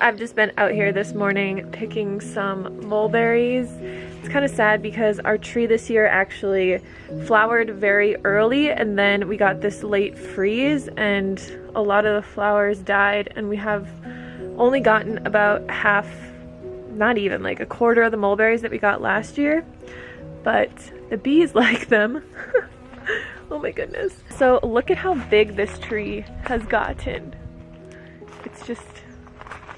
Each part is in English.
I've just been out here this morning picking some mulberries. It's kind of sad because our tree this year actually flowered very early, and then we got this late freeze and a lot of the flowers died, and we have only gotten about half, not even, like a quarter of the mulberries that we got last year, but the bees like them. Oh my goodness. So look at how big this tree has gotten. It's just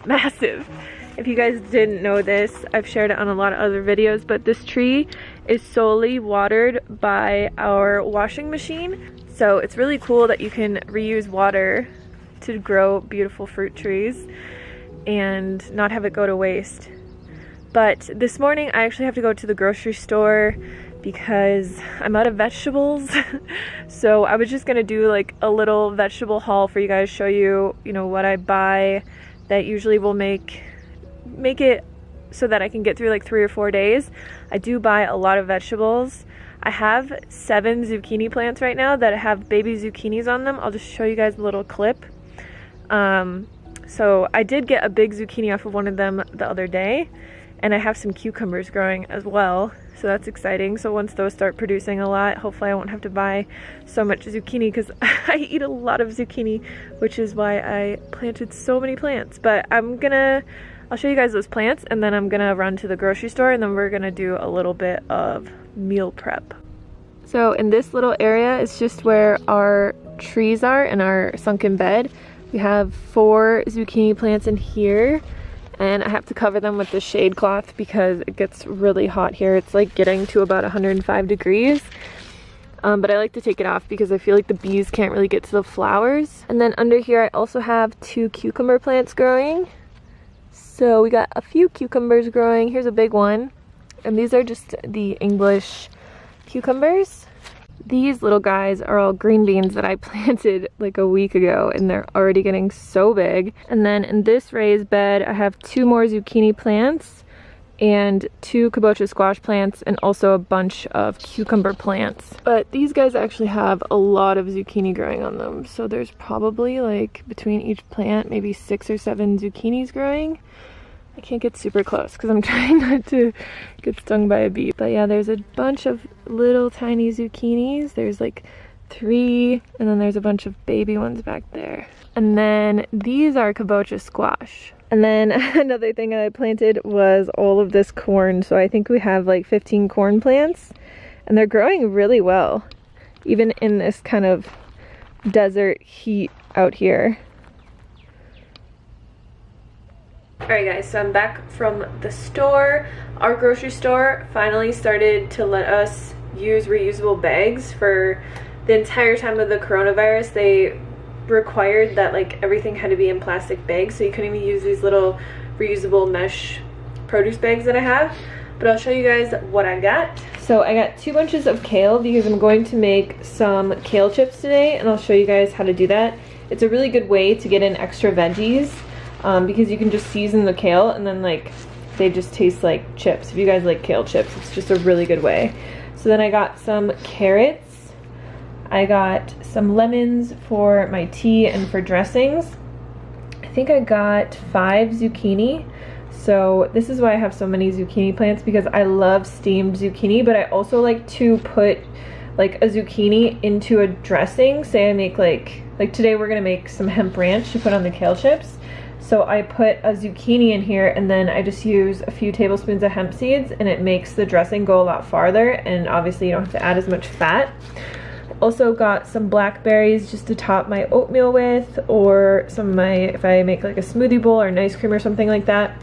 massive. If you guys didn't know this, I've shared it on a lot of other videos, but this tree is solely watered by our washing machine. So it's really cool that you can reuse water to grow beautiful fruit trees and not have it go to waste. But this morning I actually have to go to the grocery store because I'm out of vegetables. So I was just gonna do like a little vegetable haul for you guys, show you, what I buy that usually will make it so that I can get through like 3 or 4 days. I do buy a lot of vegetables. I have 7 zucchini plants right now that have baby zucchinis on them. I'll just show you guys a little clip. So I did get a big zucchini off of one of them the other day, and I have some cucumbers growing as well, so that's exciting. So once those start producing a lot, hopefully I won't have to buy so much zucchini, because I eat a lot of zucchini, which is why I planted so many plants. But I'll show you guys those plants, and then I'm gonna run to the grocery store, and then we're gonna do a little bit of meal prep. So in this little area is just where our trees are in our sunken bed. We have 4 zucchini plants in here, and I have to cover them with the shade cloth because it gets really hot here. It's like getting to about 105 degrees. But I like to take it off because I feel like the bees can't really get to the flowers. And then under here I also have 2 cucumber plants growing. So we got a few cucumbers growing. Here's a big one. And these are just the English cucumbers. These little guys are all green beans that I planted like a week ago, and they're already getting so big. And then in this raised bed, I have 2 more zucchini plants and 2 kabocha squash plants and also a bunch of cucumber plants. But these guys actually have a lot of zucchini growing on them. So there's probably like between each plant, maybe 6 or 7 zucchinis growing. I can't get super close because I'm trying not to get stung by a bee. But yeah, there's a bunch of little tiny zucchinis. There's like 3, and then there's a bunch of baby ones back there. And then these are kabocha squash. And then another thing I planted was all of this corn. So I think we have like 15 corn plants, and they're growing really well, even in this kind of desert heat out here. Alright guys, so I'm back from the store. Our grocery store finally started to let us use reusable bags. For the entire time of the coronavirus, they required that like everything had to be in plastic bags, so you couldn't even use these little reusable mesh produce bags that I have. But I'll show you guys what I got. So I got 2 bunches of kale because I'm going to make some kale chips today, and I'll show you guys how to do that. It's a really good way to get in extra veggies. Because you can just season the kale and then like they just taste like chips. If you guys like kale chips, it's just a really good way. So then I got some carrots, I got some lemons for my tea and for dressings. I think I got 5 zucchini. So this is why I have so many zucchini plants, because I love steamed zucchini, but I also like to put like a zucchini into a dressing. Say I make like today we're gonna make some hemp ranch to put on the kale chips. So I put a zucchini in here, and then I just use a few tablespoons of hemp seeds, and it makes the dressing go a lot farther, and obviously you don't have to add as much fat. Also got some blackberries just to top my oatmeal with, or some of my, if I make like a smoothie bowl or an ice cream or something like that.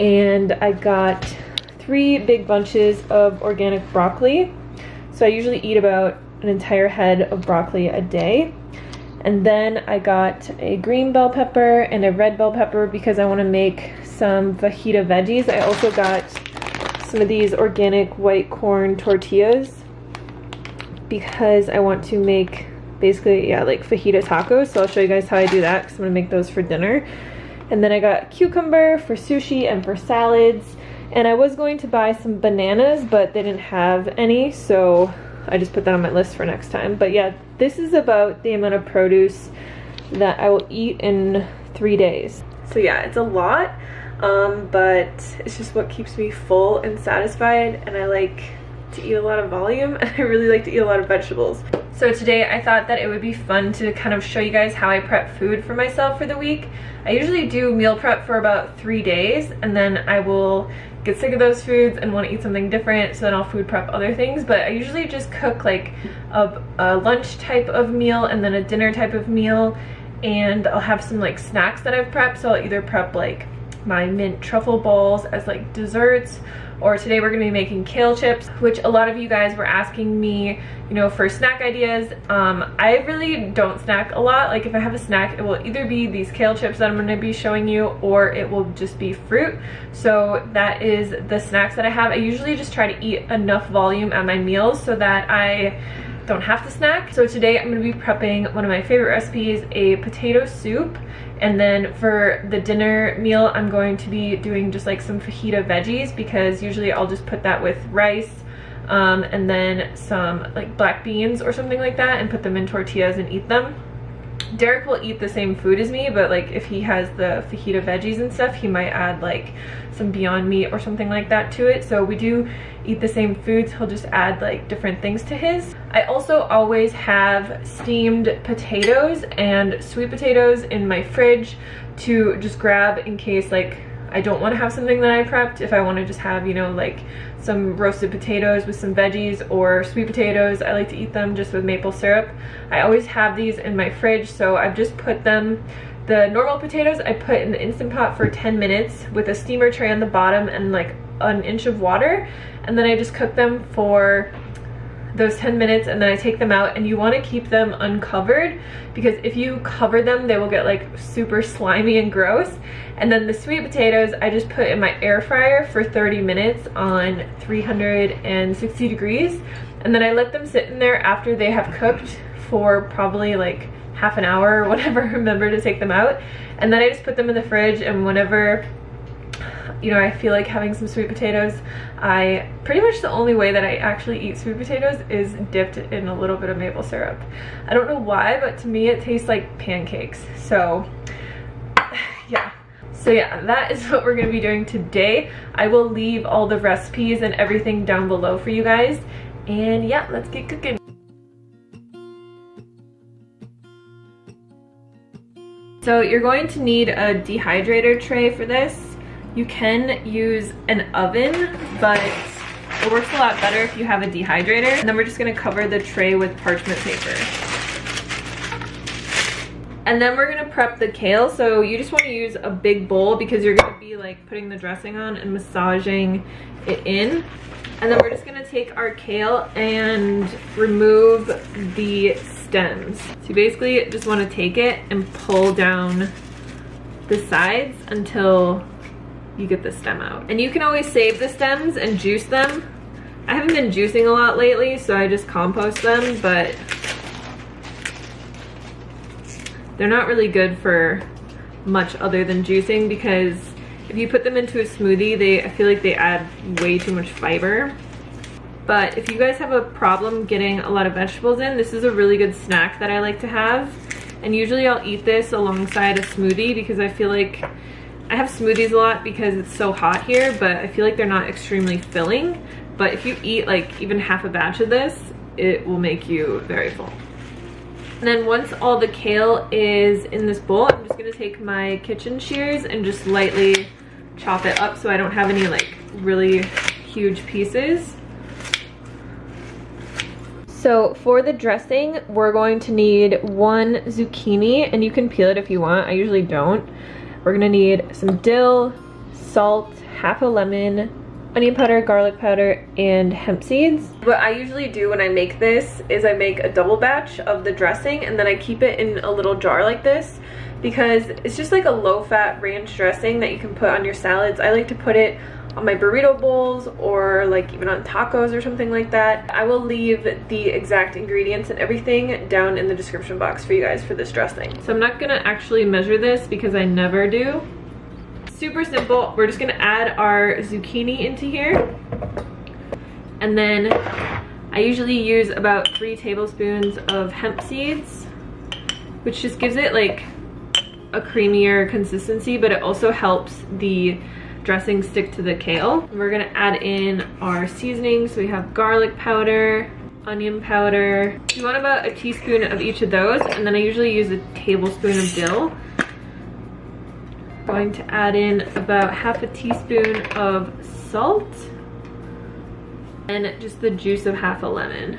And I got 3 big bunches of organic broccoli. So I usually eat about an entire head of broccoli a day. And then I got a green bell pepper and a red bell pepper because I want to make some fajita veggies. I also got some of these organic white corn tortillas because I want to make basically, yeah, like fajita tacos. So I'll show you guys how I do that because I'm going to make those for dinner. And then I got cucumber for sushi and for salads. And I was going to buy some bananas, but they didn't have any, so I just put that on my list for next time. But yeah, this is about the amount of produce that I will eat in 3 days. So yeah, it's a lot, but it's just what keeps me full and satisfied, and I like to eat a lot of volume, and I really like to eat a lot of vegetables. So today I thought that it would be fun to kind of show you guys how I prep food for myself for the week. I usually do meal prep for about 3 days, and then I will get sick of those foods and want to eat something different, so then I'll food prep other things. But I usually just cook like a lunch type of meal and then a dinner type of meal, and I'll have some like snacks that I've prepped. So I'll either prep like my mint truffle balls as like desserts, or today we're gonna be making kale chips, which a lot of you guys were asking me, you know, for snack ideas. I really don't snack a lot. Like if I have a snack, it will either be these kale chips that I'm gonna be showing you, or it will just be fruit. So that is the snacks that I have. I usually just try to eat enough volume at my meals so that I don't have to snack. So today I'm going to be prepping one of my favorite recipes, a potato soup. And then for the dinner meal, I'm going to be doing just like some fajita veggies, because usually I'll just put that with rice and then some like black beans or something like that, and put them in tortillas and eat them. Derek will eat the same food as me, but like if he has the fajita veggies and stuff, he might add like some Beyond Meat or something like that to it. So we do eat the same foods, he'll just add like different things to his. I also always have steamed potatoes and sweet potatoes in my fridge to just grab in case like I don't want to have something that I prepped. If I want to just have, you know, like some roasted potatoes with some veggies, or sweet potatoes, I like to eat them just with maple syrup. I always have these in my fridge, so I've just put them, the normal potatoes I put in the Instant Pot for 10 minutes with a steamer tray on the bottom and like an inch of water, and then I just cook them for those 10 minutes, and then I take them out. And you want to keep them uncovered, because if you cover them, they will get like super slimy and gross. And then the sweet potatoes I just put in my air fryer for 30 minutes on 360 degrees, and then I let them sit in there after they have cooked for probably like half an hour or whatever. Remember to take them out, and then I just put them in the fridge. And whenever, you know, I feel like having some sweet potatoes, pretty much the only way that I actually eat sweet potatoes is dipped in a little bit of maple syrup. I don't know why, but to me it tastes like pancakes. So yeah. So yeah, that is what we're gonna be doing today. I will leave all the recipes and everything down below for you guys. And yeah, let's get cooking. So you're going to need a dehydrator tray for this. You can use an oven, but it works a lot better if you have a dehydrator. And then we're just gonna cover the tray with parchment paper. And then we're gonna prep the kale. So you just wanna use a big bowl, because you're gonna be like putting the dressing on and massaging it in. And then we're just gonna take our kale and remove the stems. So you basically just wanna take it and pull down the sides until you get the stem out. And you can always save the stems and juice them. I haven't been juicing a lot lately, so I just compost them, but they're not really good for much other than juicing, because if you put them into a smoothie, I feel like they add way too much fiber. But if you guys have a problem getting a lot of vegetables in, this is a really good snack that I like to have. And usually I'll eat this alongside a smoothie, because I feel like I have smoothies a lot because it's so hot here, but I feel like they're not extremely filling. But if you eat like even half a batch of this, it will make you very full. And then once all the kale is in this bowl, I'm just gonna take my kitchen shears and just lightly chop it up so I don't have any like really huge pieces. So for the dressing, we're going to need 1 zucchini, and you can peel it if you want. I usually don't. We're gonna need some dill, salt, half a lemon, onion powder, garlic powder, and hemp seeds. What I usually do when I make this is I make a double batch of the dressing, and then I keep it in a little jar like this, because it's just like a low-fat ranch dressing that you can put on your salads. I like to put it on my burrito bowls, or like even on tacos or something like that. I will leave the exact ingredients and everything down in the description box for you guys for this dressing. So I'm not gonna actually measure this because I never do. Super simple. We're just gonna add our zucchini into here, and then I usually use about 3 tablespoons of hemp seeds, which just gives it like a creamier consistency, but it also helps the dressing stick to the kale. We're gonna add in our seasonings. So we have garlic powder, onion powder. You want about a teaspoon of each of those, and then I usually use a tablespoon of dill. Going to add in about half a teaspoon of salt and just the juice of half a lemon.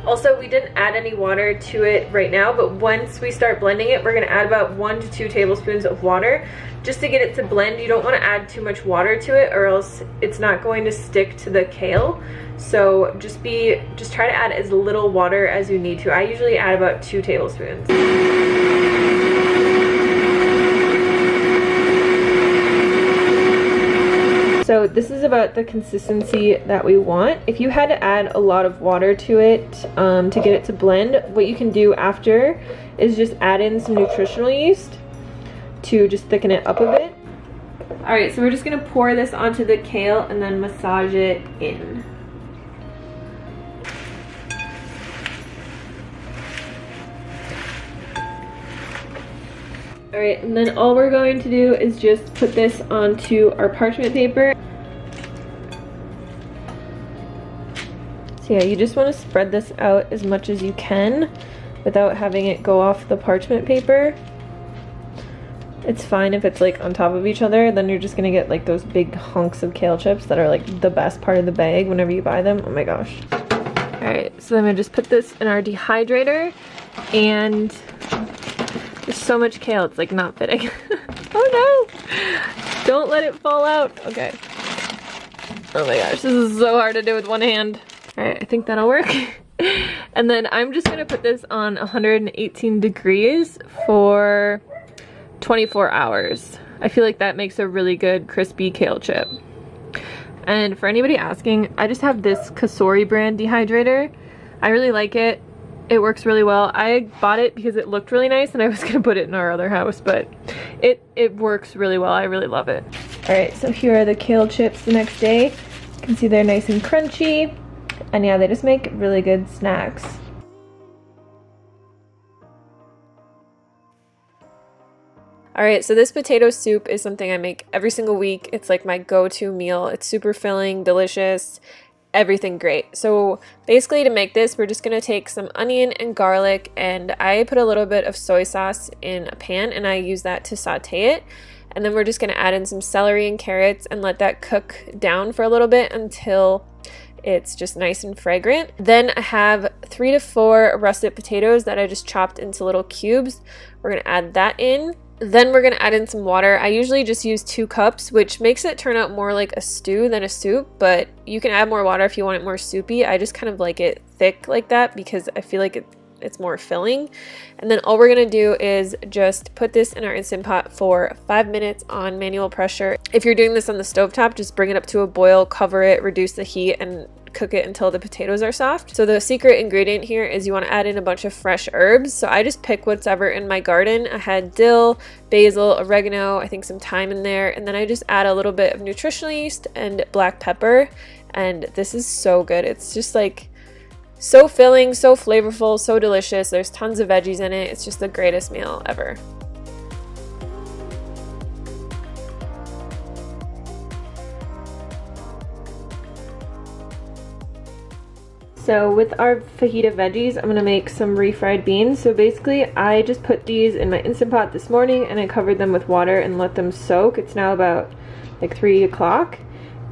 Also, we didn't add any water to it right now, but once we start blending it, we're gonna add about 1 to 2 tablespoons of water just to get it to blend. You don't wanna add too much water to it or else it's not going to stick to the kale. So just try to add as little water as you need to. I usually add about 2 tablespoons. So this is about the consistency that we want. If you had to add a lot of water to it to get it to blend, what you can do after is just add in some nutritional yeast to just thicken it up a bit. All right, so we're just gonna pour this onto the kale and then massage it in. All right, and then all we're going to do is just put this onto our parchment paper. So yeah, you just want to spread this out as much as you can without having it go off the parchment paper. It's fine if it's like on top of each other, then you're just gonna get like those big hunks of kale chips that are like the best part of the bag whenever you buy them. Oh my gosh. All right, so I'm gonna just put this in our dehydrator, and there's so much kale, it's like not fitting. Oh no! Don't let it fall out. Okay. Oh my gosh, this is so hard to do with one hand. All right, I think that'll work. And then I'm just gonna put this on 118 degrees for 24 hours. I feel like that makes a really good crispy kale chip. And for anybody asking, I just have this Kasori brand dehydrator. I really like it. It works really well. I bought it because it looked really nice and I was gonna put it in our other house, but it works really well. I really love it. All right, so here are the kale chips the next day. You can see they're nice and crunchy. And yeah, they just make really good snacks. All right, so this potato soup is something I make every single week. It's like my go-to meal. It's super filling, delicious, everything great. So basically to make this, we're just gonna take some onion and garlic, and I put a little bit of soy sauce in a pan and I use that to saute it. And then we're just gonna add in some celery and carrots and let that cook down for a little bit until it's just nice and fragrant. Then I have 3 to 4 russet potatoes that I just chopped into little cubes. We're gonna add that in. Then we're gonna add in some water. I usually just use 2 cups, which makes it turn out more like a stew than a soup, but you can add more water if you want it more soupy. I just kind of like it thick like that because I feel like it's more filling. And then all we're gonna do is just put this in our Instant Pot for 5 minutes on manual pressure. If you're doing this on the stovetop, just bring it up to a boil, cover it, reduce the heat, and cook it until the potatoes are soft. So the secret ingredient here is you want to add in a bunch of fresh herbs. So I just pick whatever in my garden. I had dill, basil, oregano, I think some thyme in there, and then I just add a little bit of nutritional yeast and black pepper, and this is so good. It's just like so filling, so flavorful, so delicious. There's tons of veggies in it. It's just the greatest meal ever. So with our fajita veggies, I'm gonna make some refried beans. So basically, I just put these in my Instant Pot this morning and I covered them with water and let them soak. It's now about like 3 o'clock.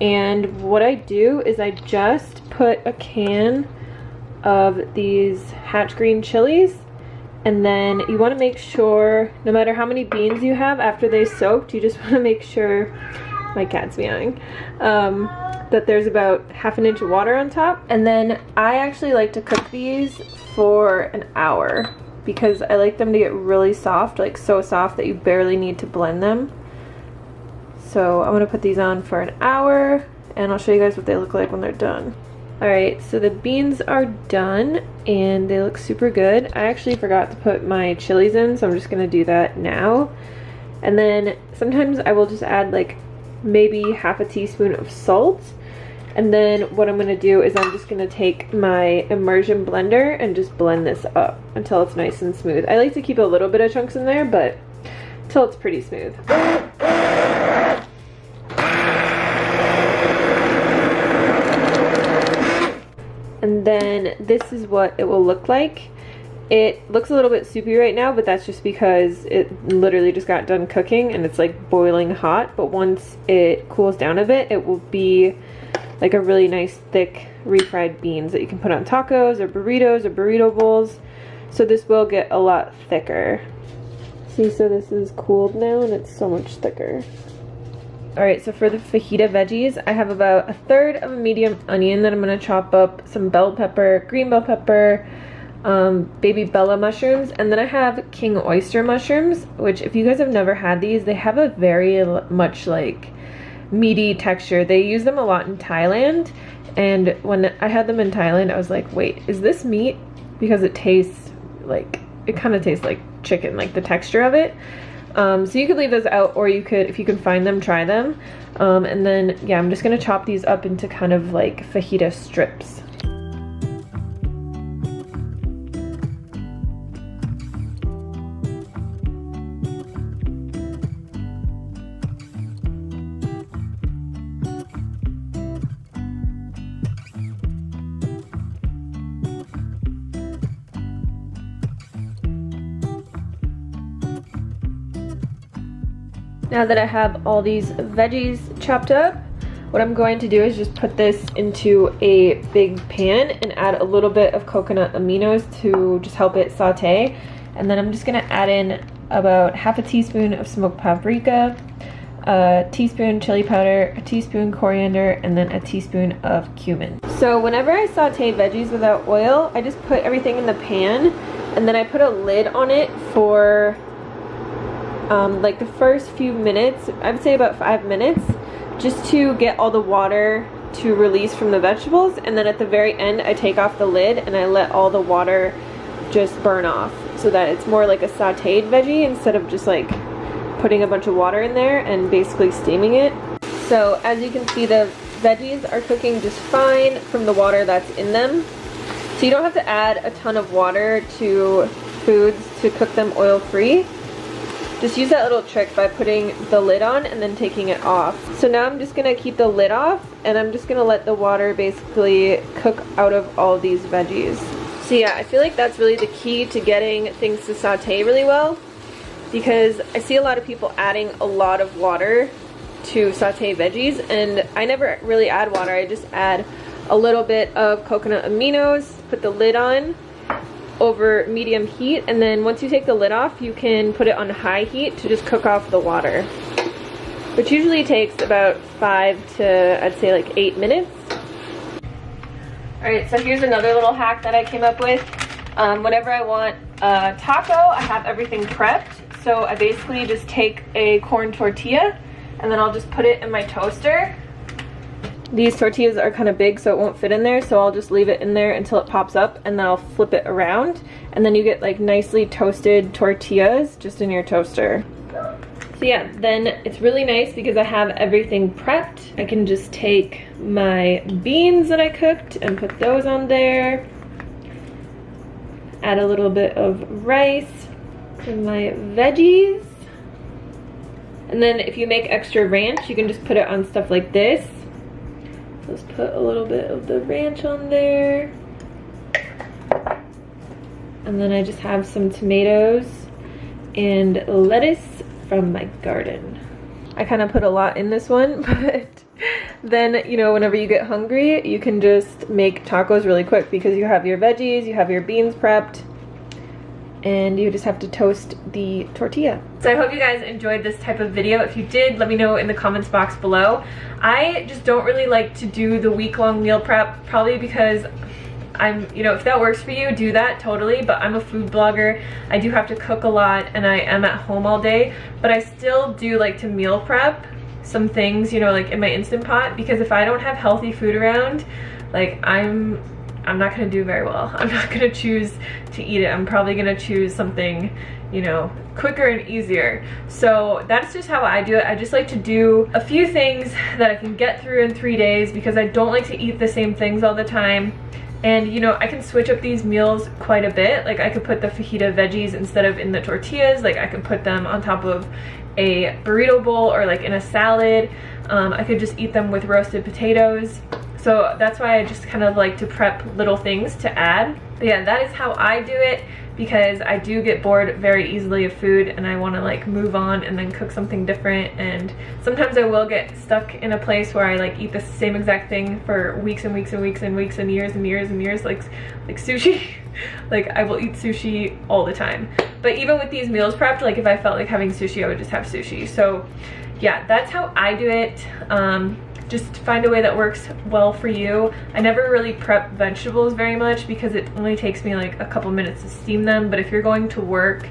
And what I do is I just put a can of these hatch green chilies. And then you wanna make sure, no matter how many beans you have after they soaked, you just wanna make sure, my cat's meowing, that there's about ½ an inch of water on top. And then I actually like to cook these for an hour because I like them to get really soft, like so soft that you barely need to blend them. So I'm gonna put these on for an hour and I'll show you guys what they look like when they're done. All right, so the beans are done and they look super good. I actually forgot to put my chilies in, so I'm just gonna do that now. And then sometimes I will just add like maybe ½ a teaspoon of salt. And then what I'm gonna do is I'm just gonna take my immersion blender and just blend this up until it's nice and smooth. I like to keep a little bit of chunks in there, but till it's pretty smooth. And then this is what it will look like. It looks a little bit soupy right now, but that's just because it literally just got done cooking and it's like boiling hot. But once it cools down a bit, it will be like a really nice thick refried beans that you can put on tacos or burritos or burrito bowls. So this will get a lot thicker. See, so this is cooled now and it's so much thicker. Alright, so for the fajita veggies, I have about 1/3 of a medium onion that I'm going to chop up, some bell pepper, green bell pepper, baby bella mushrooms, and then I have king oyster mushrooms, which if you guys have never had these, they have a very much like meaty texture. They use them a lot in Thailand, and when I had them in Thailand, I was like, wait, is this meat? Because it tastes like, it kind of tastes like chicken, like the texture of it. So you could leave those out, or you could, if you can find them, try them. And then, yeah, I'm just gonna chop these up into kind of like fajita strips. Now that I have all these veggies chopped up, what I'm going to do is just put this into a big pan and add a little bit of coconut aminos to just help it saute. And then I'm just gonna add in about 1/2 teaspoon of smoked paprika, a teaspoon chili powder, a teaspoon coriander, and then a teaspoon of cumin. So whenever I saute veggies without oil, I just put everything in the pan and then I put a lid on it for like the first few minutes, I would say about 5 minutes, just to get all the water to release from the vegetables, and then at the very end I take off the lid and I let all the water just burn off so that it's more like a sauteed veggie instead of just like putting a bunch of water in there and basically steaming it. So as you can see, the veggies are cooking just fine from the water that's in them. So you don't have to add a ton of water to foods to cook them oil free. Just use that little trick by putting the lid on and then taking it off. So now I'm just gonna keep the lid off and I'm just gonna let the water basically cook out of all these veggies. So yeah, I feel like that's really the key to getting things to saute really well, because I see a lot of people adding a lot of water to saute veggies, and I never really add water. I just add a little bit of coconut aminos, put the lid on over medium heat, and then once you take the lid off, you can put it on high heat to just cook off the water, which usually takes about 5 to, I'd say, like 8 minutes. Alright, so here's another little hack that I came up with. Whenever I want a taco, I have everything prepped. So I basically just take a corn tortilla and then I'll just put it in my toaster. These tortillas are kind of big, so it won't fit in there, so I'll just leave it in there until it pops up, and then I'll flip it around, and then you get like nicely toasted tortillas just in your toaster. So yeah, then it's really nice because I have everything prepped. I can just take my beans that I cooked and put those on there. Add a little bit of rice and my veggies. And then if you make extra ranch, you can just put it on stuff like this. Let's put a little bit of the ranch on there. And then I just have some tomatoes and lettuce from my garden. I kind of put a lot in this one, but then, you know, whenever you get hungry, you can just make tacos really quick because you have your veggies, you have your beans prepped, and you just have to toast the tortilla. So I hope you guys enjoyed this type of video. If you did, let me know in the comments box below. I just don't really like to do the week-long meal prep, probably because you know, if that works for you, do that, totally, but I'm a food blogger. I do have to cook a lot and I am at home all day, but I still do like to meal prep some things, you know, like in my Instant Pot, because if I don't have healthy food around, like I'm not gonna do very well. I'm not gonna choose to eat it. I'm probably gonna choose something, you know, quicker and easier. So that's just how I do it. I just like to do a few things that I can get through in 3 days because I don't like to eat the same things all the time. And you know, I can switch up these meals quite a bit. Like I could put the fajita veggies instead of in the tortillas. Like I could put them on top of a burrito bowl or like in a salad. I could just eat them with roasted potatoes. So that's why I just kind of like to prep little things to add. But yeah, that is how I do it, because I do get bored very easily of food and I want to like move on and then cook something different. And sometimes I will get stuck in a place where I like eat the same exact thing for weeks and weeks and weeks and weeks and years and years and years, like sushi. Like I will eat sushi all the time. But even with these meals prepped, like if I felt like having sushi, I would just have sushi. So yeah, that's how I do it. Just find a way that works well for you. I never really prep vegetables very much because it only takes me like a couple minutes to steam them. But if you're going to work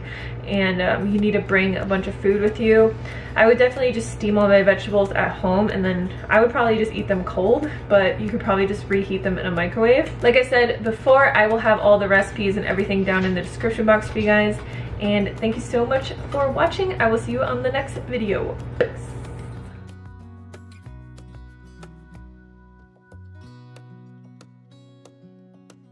and you need to bring a bunch of food with you, I would definitely just steam all my vegetables at home, and then I would probably just eat them cold, but you could probably just reheat them in a microwave. Like I said before, I will have all the recipes and everything down in the description box for you guys. And thank you so much for watching. I will see you on the next video. Peace.